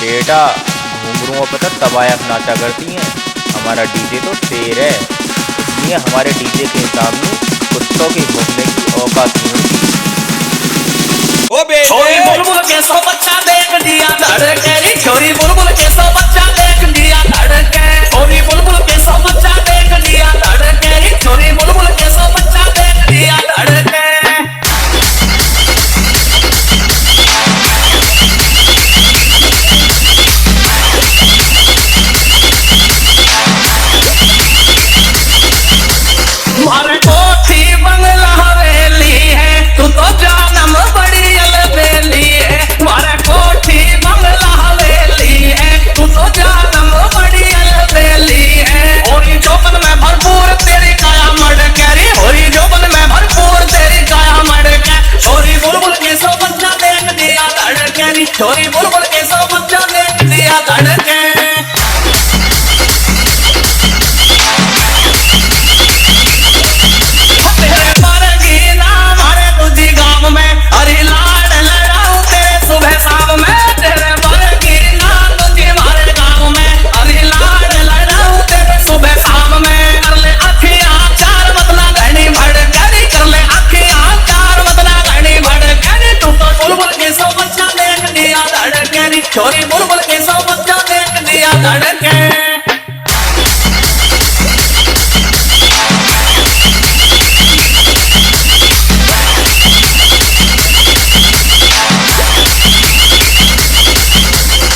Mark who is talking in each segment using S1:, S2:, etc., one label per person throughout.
S1: बेटा घुंघरुओं पे तो तबायक नाचा करती हैं। हमारा डीजे तो शेर है, इसलिए हमारे डीजे के सामने कुत्तों के भौंकने की औकात नहीं होती।
S2: ओ बेटे छोरी बुलबुल के सौ बच्चा देख दिया धड़के, छोरी बुलबुल के सौ बच्चा देख दिया धड़के, छोरी बुलबुल के सौ बच्चा देख दिया धड़के, छोरी बुलबुल के सौ बच्चा देख दिया धड़के। मारे कोठी बंगला हवेली है, तू तो जानम बड़ी अलबेली है। मारे कोठी बंगला हवेली है, तू तो जानम बड़ी अलबेली है। होरी जोबन में भरपूर तेरी काया मड़के रे, होरी जोबन में भरपूर तेरी काया मड़के। छोरी बुलबुल के सौ बच्चा देख दिया धड़के रे, छोरी बुलबुल के सौ बच्चा देख दिया धड़के। छोरी बुलबुल के सौ बच्चा देख दिया धड़के।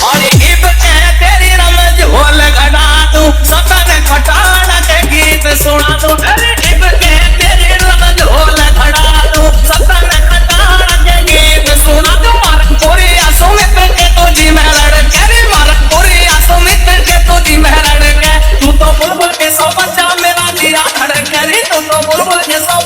S2: और इब के तेरी रमज होल घड़ा तू, सपन खटाना के गीत सुना तू। अरे इब के तेरी रमज होल घड़ा तू, सपन खटाना के गीत सुना तू। मारक पूरी आसुमित के तुझी में लड़के रे, मारक पूरी आसुमित के तुझी में लड़के। तू तो बुलबुल के सौ बच्चा मेरा दिया धड़के रे, तू तो बुलबुल के सौ